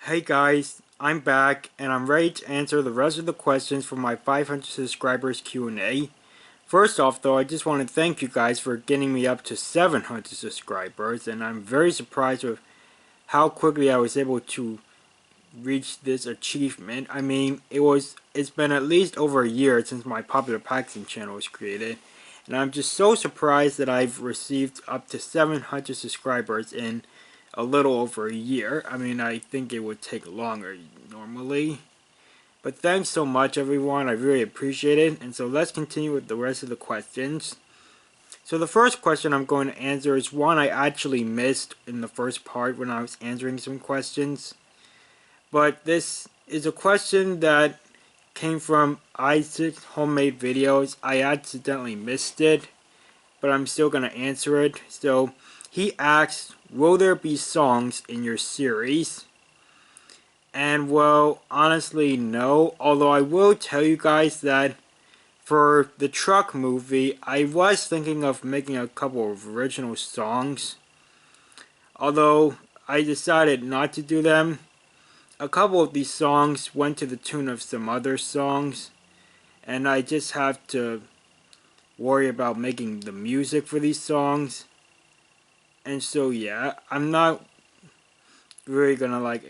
Hey guys, I'm back and I'm ready to answer the rest of the questions for my 500 subscribers Q&A. First off though, I just want to thank you guys for getting me up to 700 subscribers, and I'm very surprised with how quickly I was able to reach this achievement. I mean, it's been at least over a year since my popular Paxton channel was created, and I'm just so surprised that I've received up to 700 subscribers in a little over a year. I mean, I think it would take longer normally. But thanks so much everyone, I really appreciate it. And so let's continue with the rest of the questions. So the first question I'm going to answer is one I actually missed in the first part when I was answering some questions. But this is a question that came from Isaac's Homemade Videos. I accidentally missed it, but I'm still going to answer it. So he asks, will there be songs in your series? And well, honestly no, although I will tell you guys that for the truck movie, I was thinking of making a couple of original songs. Although I decided not to do them. A couple of these songs went to the tune of some other songs, and I just have to worry about making the music for these songs. And so yeah, I'm not really gonna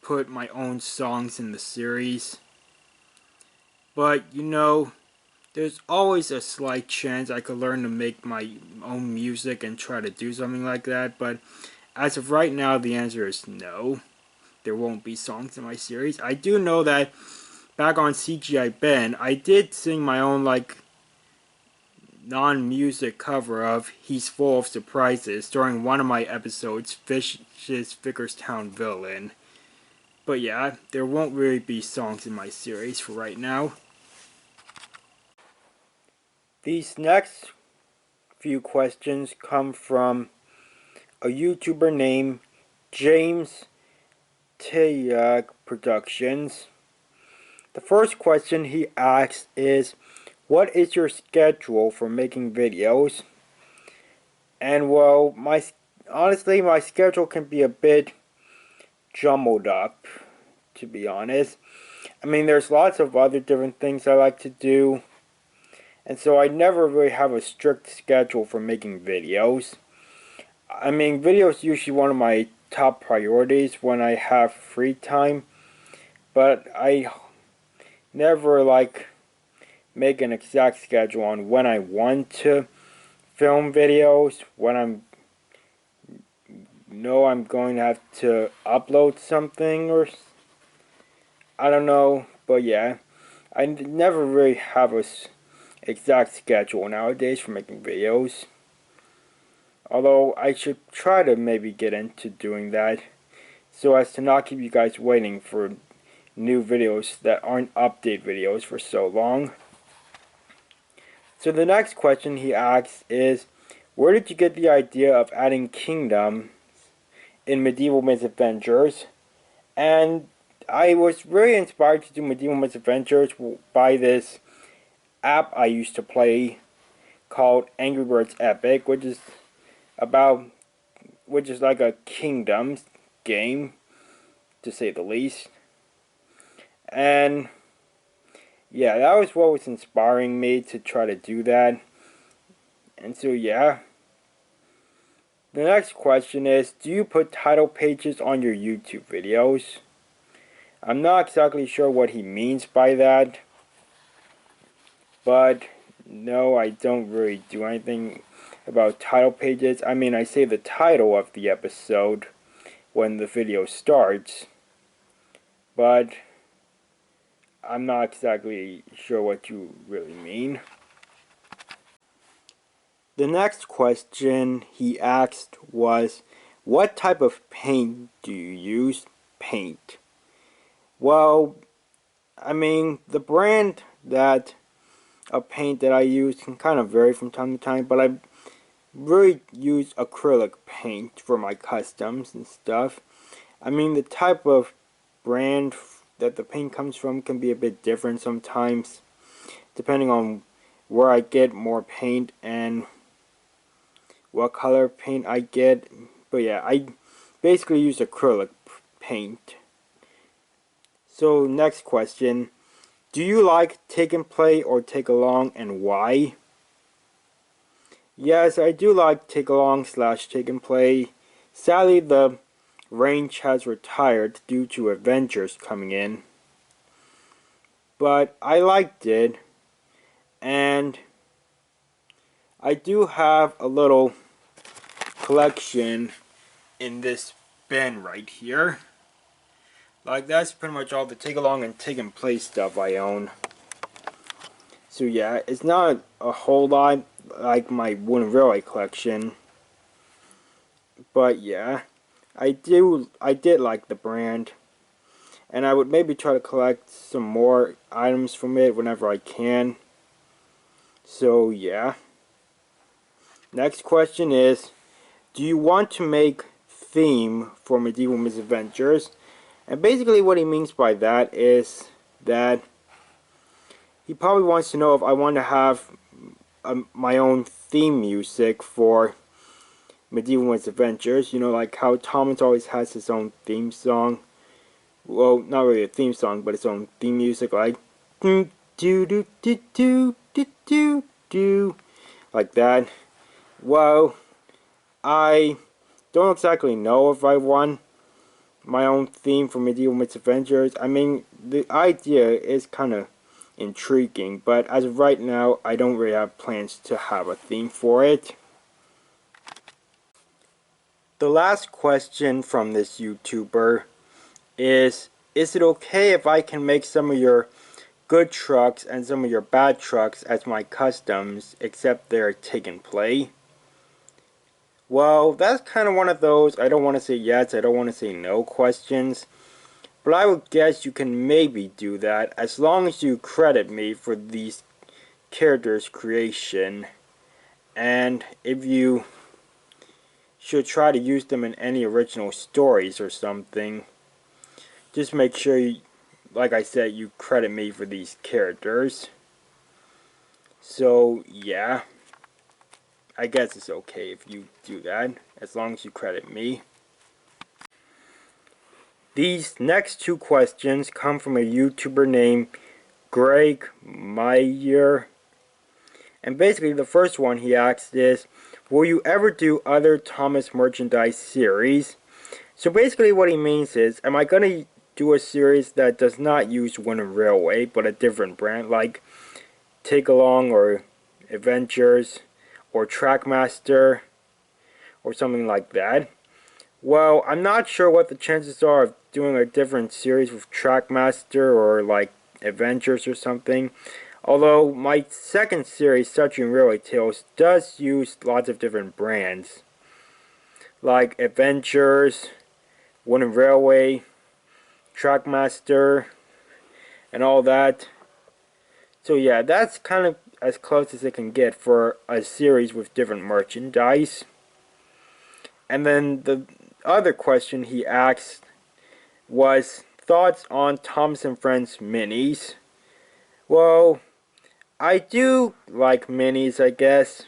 put my own songs in the series. But you know, there's always a slight chance I could learn to make my own music and try to do something like that. But as of right now, the answer is no. There won't be songs in my series. I do know that back on CGI Ben, I did sing my own non-music cover of He's Full of Surprises during one of my episodes, Fish's Vickerstown Villain. But yeah, there won't really be songs in my series for right now. These next few questions come from a YouTuber named James Tayag Productions. The first question he asks is, what is your schedule for making videos? And well, honestly, my schedule can be a bit jumbled up, to be honest. I mean, there's lots of other different things I like to do, and so I never really have a strict schedule for making videos. I mean, videos usually one of my top priorities when I have free time, but I never make an exact schedule on when I want to film videos, when I'm going to have to upload something, or I don't know. But yeah, I never really have a exact schedule nowadays for making videos, although I should try to maybe get into doing that so as to not keep you guys waiting for new videos that aren't update videos for so long. So the next question he asks is, where did you get the idea of adding kingdoms in Medieval Misadventures? And I was really inspired to do Medieval Misadventures by this app I used to play called Angry Birds Epic, which is like a kingdoms game, to say the least. And yeah, that was what was inspiring me to try to do that. And so yeah. The next question is, do you put title pages on your YouTube videos? I'm not exactly sure what he means by that, but no, I don't really do anything about title pages. I mean, I say the title of the episode when the video starts, but I'm not exactly sure what you really mean. The next question he asked was, what type of paint do you use? Paint. Well, I mean, the brand of paint that I use can kind of vary from time to time, but I really use acrylic paint for my customs and stuff. I mean, the type of brand that the paint comes from can be a bit different sometimes, depending on where I get more paint and what color paint I get. But yeah, I basically use acrylic paint So next question. Do you like take and play or take along, and why? Yes, I do like take along / take and play. Sadly, the range has retired due to Avengers coming in. But I liked it, and I do have a little collection in this bin right here. Like, that's pretty much all the take along and take and play stuff I own. So yeah, it's not a whole lot like my Wooden Railway collection. But yeah, I did like the brand. And I would maybe try to collect some more items from it whenever I can. So yeah. Next question is, do you want to make theme for Medieval Misadventures? And basically what he means by that is that he probably wants to know if I want to have my own theme music for Medieval Misadventures. You know, like how Thomas always has his own theme song. Well, not really a theme song, but its own theme music, like do do do do do do do, like that. Well, I don't exactly know if I want my own theme for Medieval Misadventures. I mean, the idea is kind of intriguing, but as of right now, I don't really have plans to have a theme for it. The last question from this YouTuber is it okay if I can make some of your good trucks and some of your bad trucks as my customs, except they're take and play? Well, that's kind of one of those I don't want to say yes, I don't want to say no questions. But I would guess you can maybe do that as long as you credit me for these characters' creation. And if you should try to use them in any original stories or something, just make sure you, like I said, you credit me for these characters. So yeah, I guess it's okay if you do that, as long as you credit me. These next two questions come from a YouTuber named Greg Meyer. And basically the first one he asked is, will you ever do other Thomas merchandise series? So basically what he means is, am I going to do a series that does not use Wooden Railway, but a different brand, like Take Along or Adventures or Trackmaster or something like that? Well, I'm not sure what the chances are of doing a different series with Trackmaster or like Adventures or something. Although my second series, Touching Railway Tales, does use lots of different brands, like Adventures, Wooden Railway, Trackmaster, and all that. So yeah, that's kind of as close as it can get for a series with different merchandise. And then the other question he asked was thoughts on Thomas and Friends minis. Well, I do like minis, I guess.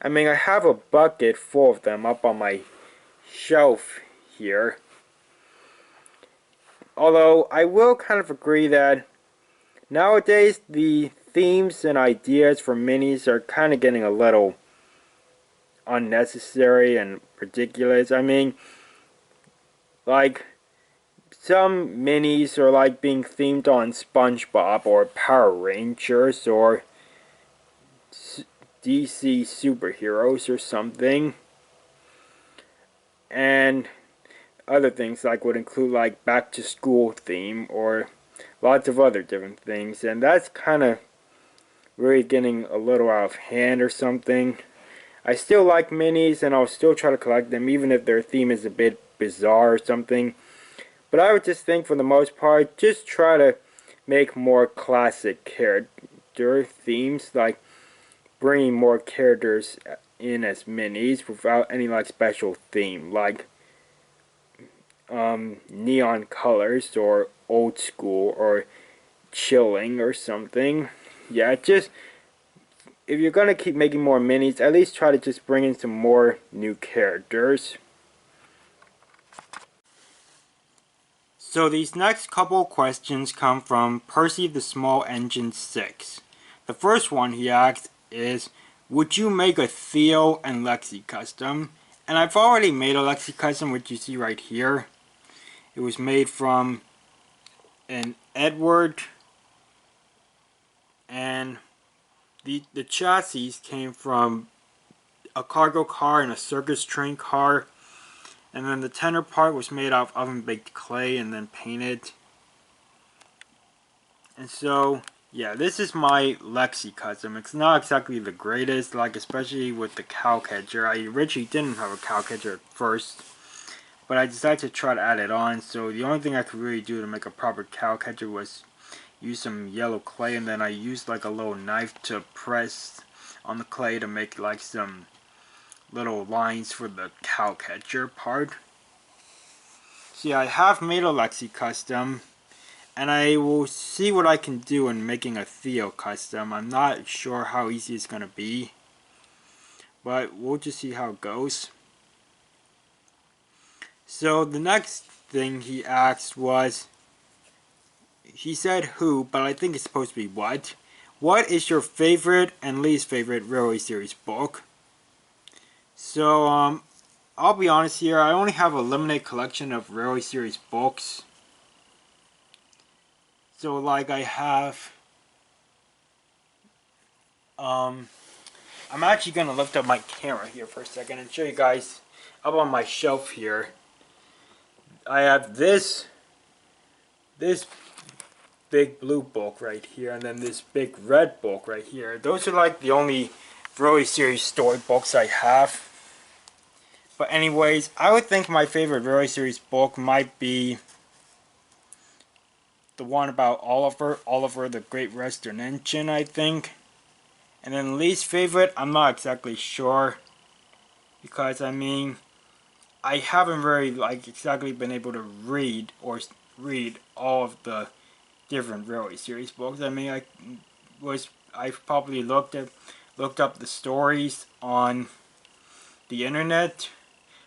I mean, I have a bucket full of them up on my shelf here. Although, I will kind of agree that nowadays the themes and ideas for minis are kind of getting a little unnecessary and ridiculous. I mean, like, some minis are like being themed on SpongeBob or Power Rangers or DC superheroes or something. And other things like would include like back to school theme or lots of other different things. And that's kind of really getting a little out of hand or something. I still like minis and I'll still try to collect them even if their theme is a bit bizarre or something. But I would just think for the most part, just try to make more classic character themes, like bringing more characters in as minis without any like special theme, like neon colors or old school or chilling or something. Yeah, just if you're gonna keep making more minis, at least try to just bring in some more new characters. So these next couple questions come from Percy the Small Engine 6. The first one he asked is, would you make a Theo and Lexi custom? And I've already made a Lexi custom, which you see right here. It was made from an Edward, and the chassis came from a cargo car and a circus train car. And then the tender part was made out of oven-baked clay and then painted. And so, yeah, this is my Lexi custom. It's not exactly the greatest, like especially with the cow catcher. I originally didn't have a cow catcher at first, but I decided to try to add it on. So the only thing I could really do to make a proper cow catcher was use some yellow clay, and then I used like a little knife to press on the clay to make like some little lines for the cow catcher part. So yeah, I have made a Lexi custom, and I will see what I can do in making a Theo custom. I'm not sure how easy it's going to be, but we'll just see how it goes. So the next thing he asked was, he said who, but I think it's supposed to be what. What is your favorite and least favorite Railway Series book? So, I'll be honest here, I only have a limited collection of Railway Series books. So, like, I have, I'm actually going to lift up my camera here for a second and show you guys up on my shelf here. I have this big blue book right here, and then this big red book right here. Those are like the only Railway Series storybooks I have. But anyways, I would think my favorite Railway Series book might be the one about Oliver the Great Western Engine, I think. And then least favorite, I'm not exactly sure, because I mean, I haven't really like exactly been able to read all of the different Railway Series books. I mean, I probably looked up the stories on the internet,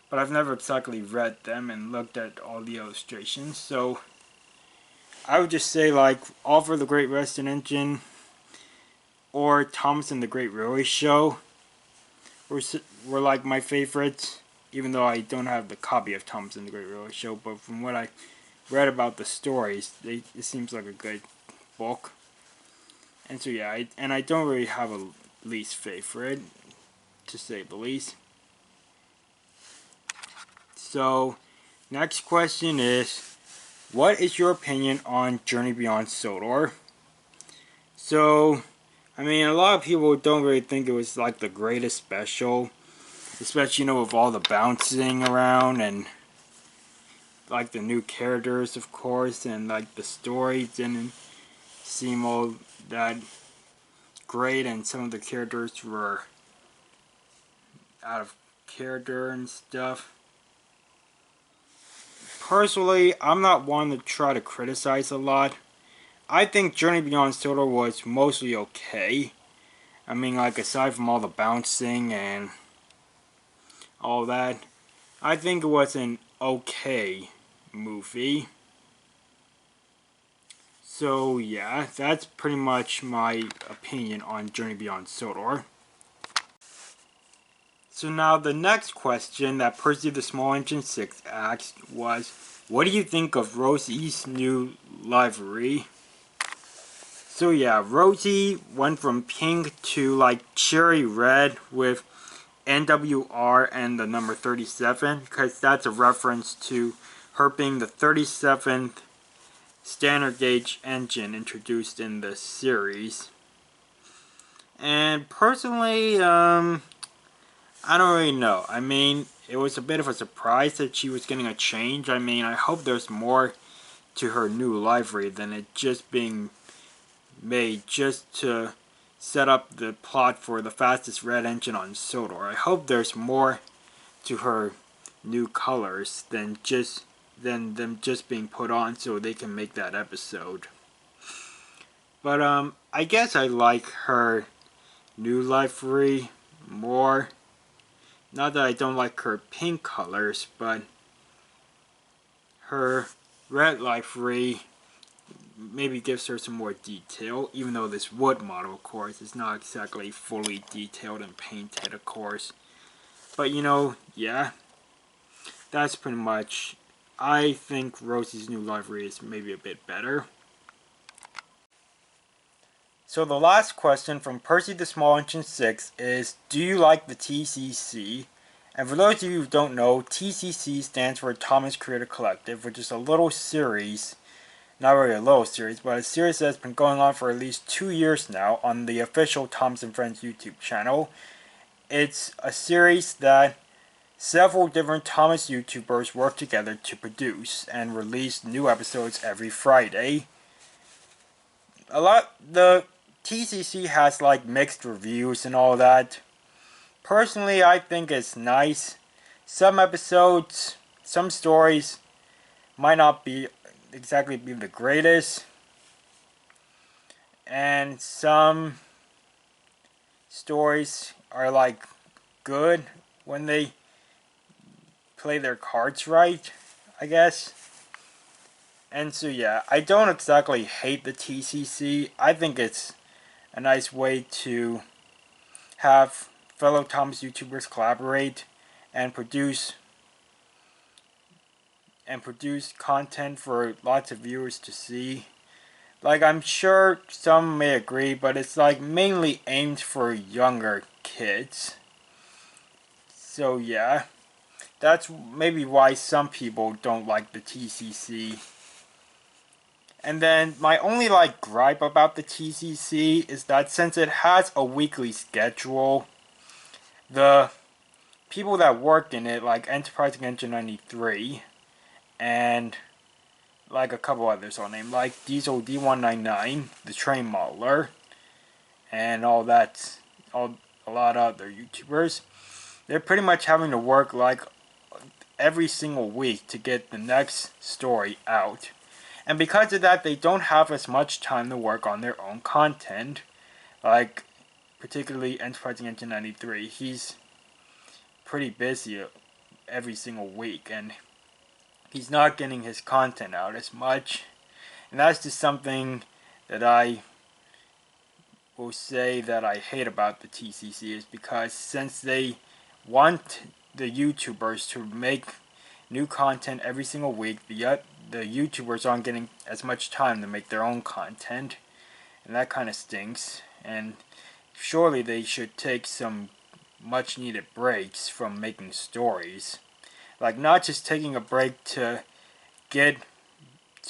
but I've never exactly read them and looked at all the illustrations. So I would just say like Oliver the Great Western Engine or Thomas and the Great Railway Show were like my favorites, even though I don't have the copy of Thomas and the Great Railway Show. But from what I read about the stories, it seems like a good book. And so yeah, I don't really have a least favorite, to say the least. So, next question is, what is your opinion on Journey Beyond Sodor? So, I mean, a lot of people don't really think it was like the greatest special, especially, you know, with all the bouncing around and like the new characters, of course, and like the story didn't seem all that great, and some of the characters were out of character and stuff. Personally, I'm not one to try to criticize a lot. I think Journey Beyond Sodor was mostly okay. I mean, like, aside from all the bouncing and all that, I think it was an okay movie. So, yeah, that's pretty much my opinion on Journey Beyond Sodor. So now the next question that Percy the Small Engine 6 asked was, what do you think of Rosie's new livery? So yeah, Rosie went from pink to like cherry red with NWR and the number 37, because that's a reference to her being the 37th standard gauge engine introduced in the series. And personally, I don't really know. I mean, it was a bit of a surprise that she was getting a change. I mean, I hope there's more to her new livery than it just being made just to set up the plot for the fastest red engine on Sodor. I hope there's more to her new colors than them just being put on so they can make that episode. But I guess I like her new livery more. Not that I don't like her pink colors, but her red livery maybe gives her some more detail, even though this wood model, of course, is not exactly fully detailed and painted, of course. But you know, yeah, that's pretty much. I think Rosie's new livery is maybe a bit better. So the last question from Percy the Small Engine 6 is, do you like the TCC? And for those of you who don't know, TCC stands for Thomas Creator Collective, which is a little series, not really a little series, but a series that's been going on for at least 2 years now on the official Thomas and Friends YouTube channel. It's a series that several different Thomas YouTubers work together to produce and release new episodes every Friday. The TCC has like mixed reviews and all that. Personally, I think it's nice. Some episodes, some stories might not be exactly the greatest, and some stories are like good when they play their cards right, I guess. And so yeah, I don't exactly hate the TCC. I think it's a nice way to have fellow Thomas YouTubers collaborate and produce content for lots of viewers to see. Like, I'm sure some may agree, but it's like mainly aimed for younger kids. So yeah, that's maybe why some people don't like the TCC. And then my only like gripe about the TCC is that since it has a weekly schedule, the people that work in it, like Enterprising Engine 93 and like a couple others I'll name, like Diesel D199, the train modeler, and all that, a lot of other YouTubers, they're pretty much having to work like every single week to get the next story out. And because of that, they don't have as much time to work on their own content. Like, particularly Enterprising Engine 93, he's pretty busy every single week, and he's not getting his content out as much. And that's just something that I will say that I hate about the TCC, is because since they want the YouTubers to make new content every single week, the YouTubers aren't getting as much time to make their own content, and that kind of stinks. And surely they should take some much needed breaks from making stories, like not just taking a break to get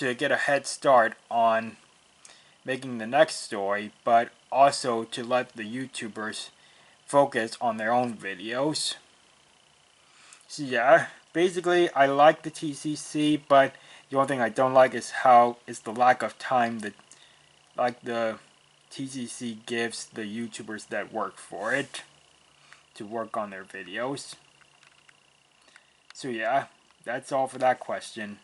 a head start on making the next story, but also to let the YouTubers focus on their own videos. So yeah, basically I like the TCC, but the only thing I don't like is the lack of time that like the TCC gives the YouTubers that work for it to work on their videos. So yeah, that's all for that question.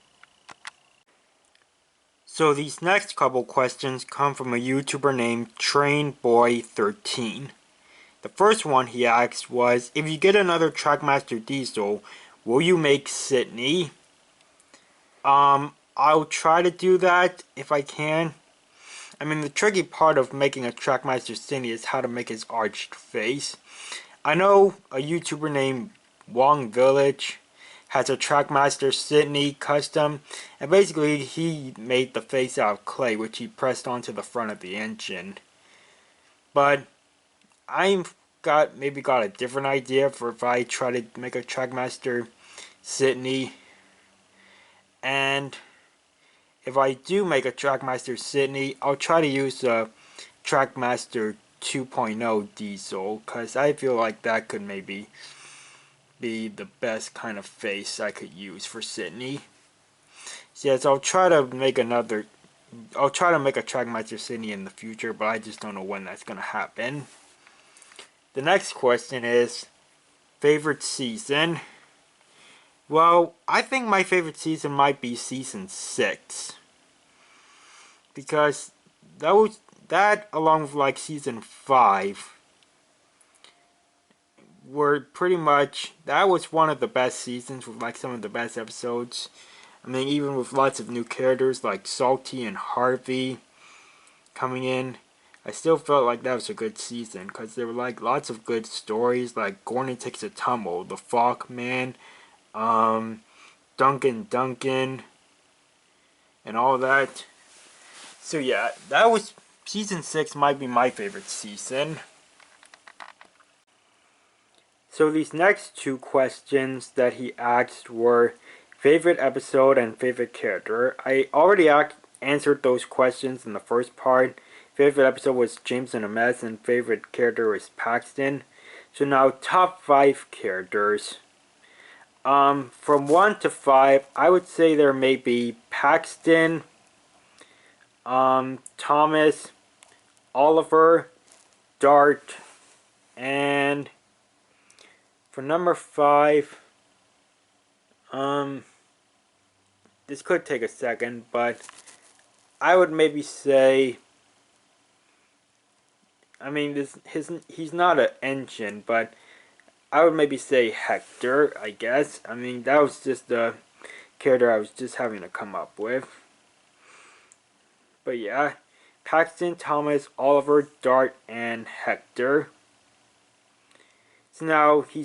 So these next couple questions come from a YouTuber named TrainBoy13. The first one he asked was, if you get another Trackmaster Diesel, will you make Sydney? I'll try to do that if I can. I mean, the tricky part of making a Trackmaster Sydney is how to make his arched face. I know a YouTuber named Wong Village has a Trackmaster Sydney custom, and basically he made the face out of clay, which he pressed onto the front of the engine. But I've maybe got a different idea for if I try to make a Trackmaster Sydney. And if I do make a Trackmaster Sydney, I'll try to use a Trackmaster 2.0 diesel, because I feel like that could maybe be the best kind of face I could use for Sydney. So yes, I'll try to make a Trackmaster Sydney in the future, but I just don't know when that's going to happen. The next question is, favorite season? Well, I think my favorite season might be season 6. Because that along with like season 5 were pretty much, that was one of the best seasons with like some of the best episodes. I mean, even with lots of new characters like Salty and Harvey coming in, I still felt like that was a good season because there were like lots of good stories like Gordon Takes a Tumble, The Fog Man, Duncan, and all that. So yeah, that was season 6 might be my favorite season. So these next two questions that he asked were favorite episode and favorite character. I already answered those questions in the first part. Favorite episode was James in a Mess and favorite character was Paxton. So now top 5 characters. From 1 to 5, I would say there may be Paxton, Thomas, Oliver, Dart, and for number 5, this could take a second, but I would maybe say, I mean, he's not an engine, but I would maybe say Hector, I guess. I mean, that was just the character I was just having to come up with. But yeah, Paxton, Thomas, Oliver, Dart, and Hector. So now, he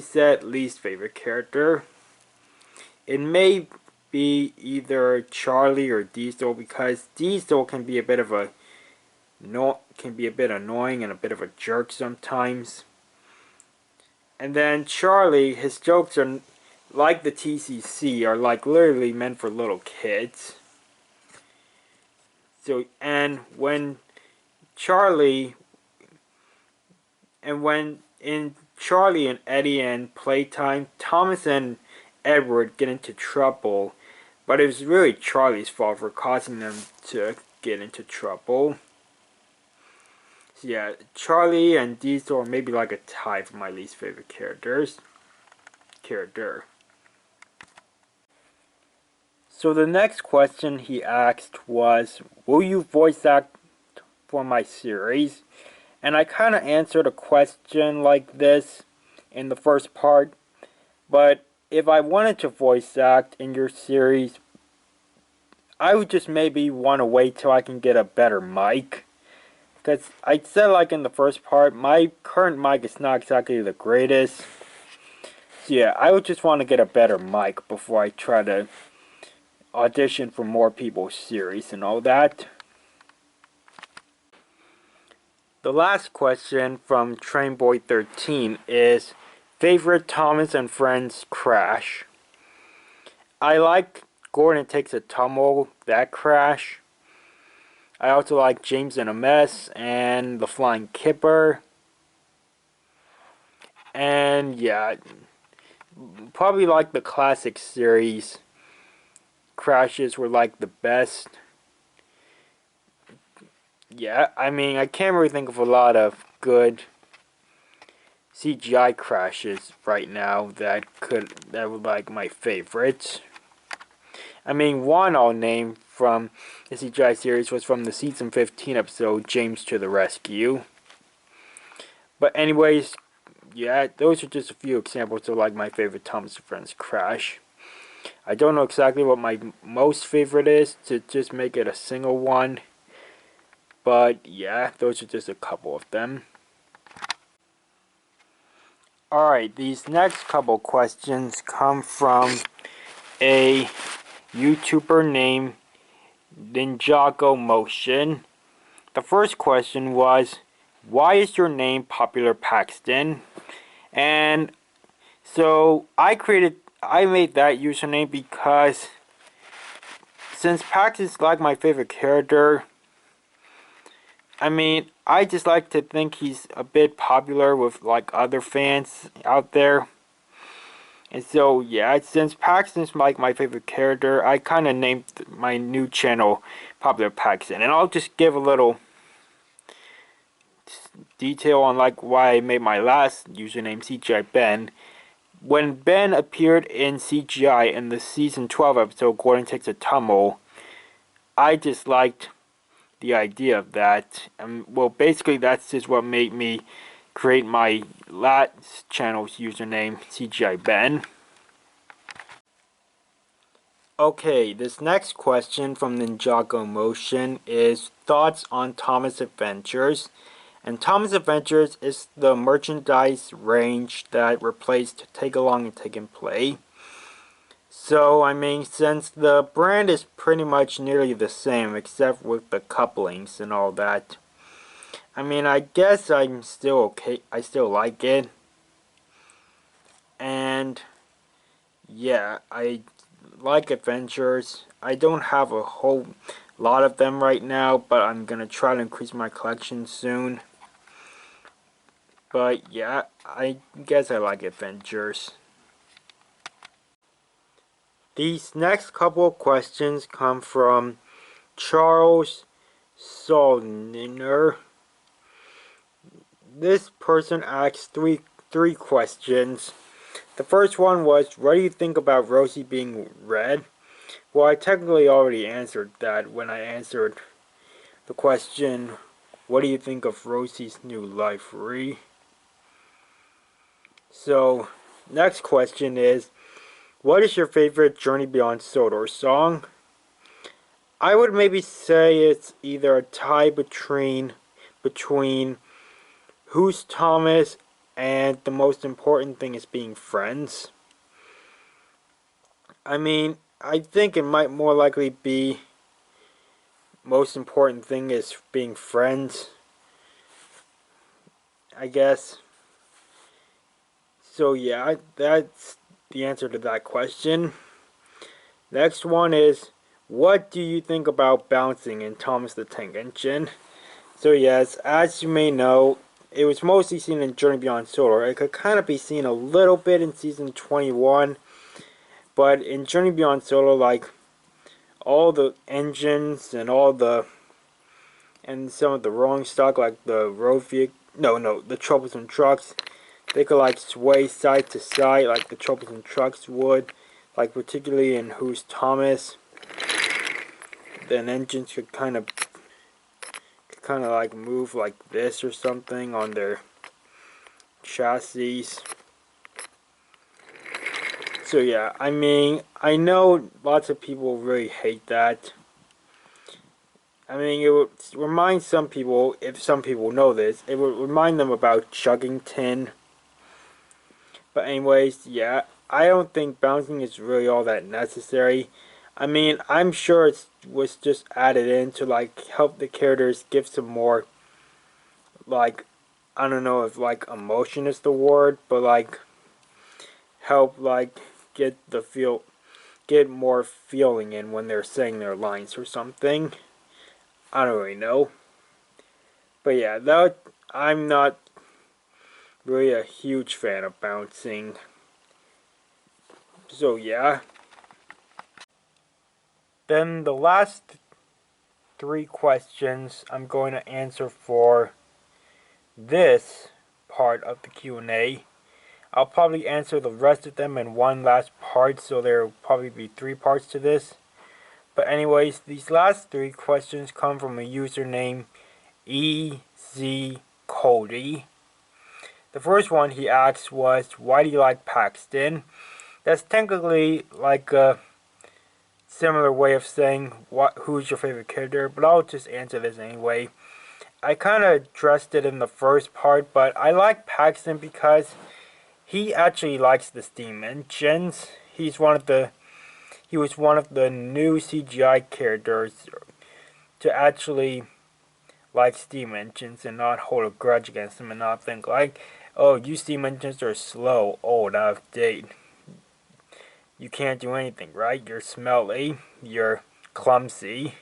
said least favorite character. It may be either Charlie or Diesel because Diesel can be a bit annoying and a bit of a jerk sometimes. And then Charlie, his jokes are like the TCC, are like literally meant for little kids. So, and when in Charlie and Eddie and Playtime, Thomas and Edward get into trouble, but it was really Charlie's fault for causing them to get into trouble. So yeah, Charlie and Diesel are maybe like a tie for my least favorite character. So the next question he asked was, will you voice act for my series? And I kind of answered a question like this in the first part, but if I wanted to voice act in your series, I would just maybe want to wait till I can get a better mic. Because I said like in the first part, my current mic is not exactly the greatest. So yeah, I would just want to get a better mic before I try to audition for more people's series and all that. The last question from Trainboy13 is favorite Thomas and Friends crash. I like Gordon Takes a Tumble, that crash. I also like James in a Mess and The Flying Kipper. And yeah, probably like the classic series crashes were like the best. Yeah, I mean, I can't really think of a lot of good CGI crashes right now that were like my favorites. I mean, one I'll name from the CGI series was from the season 15 episode, James to the Rescue. But anyways, yeah, those are just a few examples of like my favorite Thomas and Friends crash. I don't know exactly what my most favorite is to just make it a single one. But yeah, those are just a couple of them. Alright, these next couple questions come from a YouTuber named Ninjago Motion. The first question was, why is your name Popular Paxton? And so I made that username because since Paxton's like my favorite character, I mean, I just like to think he's a bit popular with like other fans out there. And so, yeah, since Paxton's like my favorite character, I kind of named my new channel Popular Paxton. And I'll just give a little detail on like why I made my last username CGI Ben. When Ben appeared in CGI in the season 12 episode Gordon Takes a Tumble, I just liked the idea of that. Well, basically that's just what made me create my last channel's username, CGI Ben. Okay, this next question from Ninjago Motion is thoughts on Thomas Adventures. And Thomas Adventures is the merchandise range that replaced Take Along and Take and Play. So, I mean, since the brand is pretty much nearly the same except with the couplings and all that, I mean, I guess I'm still okay. I still like it. And yeah, I like adventures. I don't have a whole lot of them right now, but I'm gonna try to increase my collection soon. But yeah, I guess I like adventures. These next couple of questions come from Charles Solniner. This person asked three questions. The first one was, what do you think about Rosie being red? Well, I technically already answered that when I answered the question, what do you think of Rosie's new livery? So, next question is, what is your favorite Journey Beyond Sodor song? I would maybe say it's either a tie between Who's Thomas and The Most Important Thing is Being Friends. I mean, I think it might more likely be Most Important Thing is Being Friends, I guess. So yeah, that's the answer to that question. Next one is, what do you think about bouncing in Thomas the Tank Engine? So yes, as you may know, it was mostly seen in Journey Beyond Sodor. It could kind of be seen a little bit in Season 21, but in Journey Beyond Sodor, like, all the engines and some of the rolling stock, like the road vehicle, the troublesome trucks, they could like sway side to side like the troublesome trucks would, like particularly in Who's Thomas. Then engines could kind of like move like this or something on their chassis. So yeah, I mean, I know lots of people really hate that. I mean, it would remind some people, if some people know this, it would remind them about chugging tin. But anyways, yeah, I don't think bouncing is really all that necessary. I mean, I'm sure it was just added in to like help the characters give some more, like, I don't know if like emotion is the word, but like help like get more feeling in when they're saying their lines or something. I don't really know. But yeah, I'm not really a huge fan of bouncing. So yeah. Then the last three questions I'm going to answer for this part of the Q&A. I'll probably answer the rest of them in one last part, so there will probably be 3 parts to this. But anyways, these last 3 questions come from a username EZCody. The first one he asked was, why do you like Paxton? That's technically like a similar way of saying who's your favorite character, but I'll just answer this anyway. I kind of addressed it in the first part, but I like Paxton because he actually likes the steam engines. He was one of the new CGI characters to actually like steam engines and not hold a grudge against them and not think like, oh, you steam engines are slow, old, out of date. You can't do anything, right? You're smelly, you're clumsy,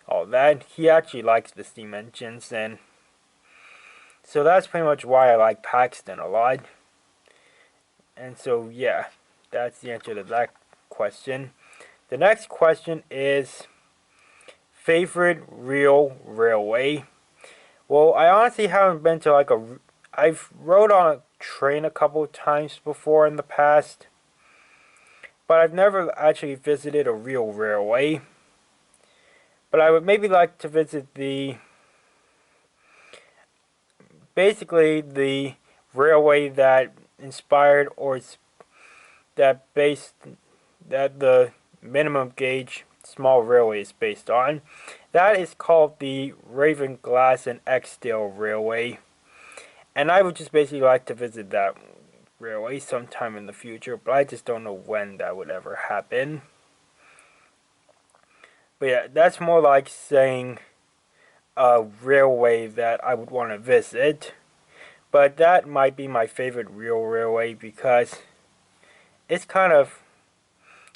all that. He actually likes the steam engines, and so that's pretty much why I like Paxton a lot. And so yeah, that's the answer to that question. The next question is favorite real railway. Well, I honestly haven't been to like I've rode on a train a couple of times before in the past, but I've never actually visited a real railway. But I would maybe like to visit basically the railway that inspired or that based that the minimum gauge small railway is based on. That is called the Raven Glass and Exdale Railway. And I would just basically like to visit that railway sometime in the future, but I just don't know when that would ever happen. But yeah, that's more like saying a railway that I would want to visit. But that might be my favorite real railway because it's kind of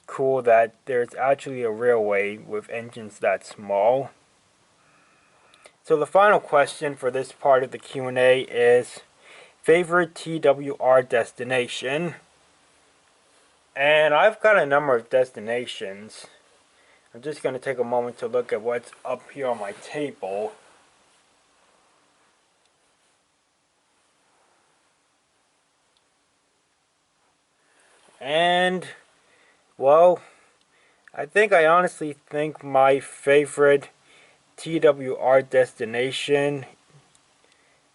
cool that there's actually a railway with engines that small. So the final question for this part of the Q&A is favorite TWR destination. And I've got a number of destinations. I'm just going to take a moment to look at what's up here on my table. And, well, I honestly think my favorite TWR destination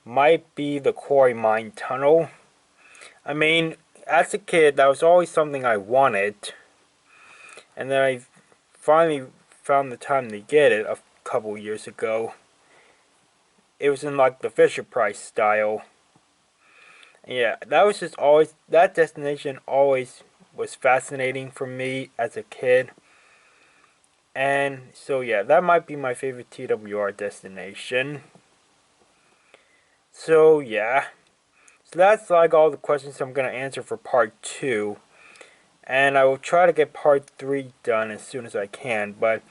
might be the Quarry Mine Tunnel. I mean, as a kid, that was always something I wanted. And then I finally found the time to get it a couple years ago. It was in like the Fisher Price style. Yeah, that was just always, that destination always was fascinating for me as a kid. And so yeah, that might be my favorite TWR destination. So yeah. So that's like all the questions I'm going to answer for part 2. And I will try to get part 3 done as soon as I can. But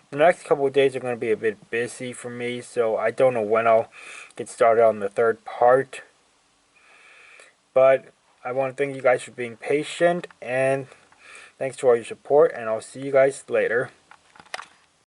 the next couple of days are going to be a bit busy for me. So I don't know when I'll get started on the 3rd part. But I want to thank you guys for being patient. And thanks for all your support. And I'll see you guys later.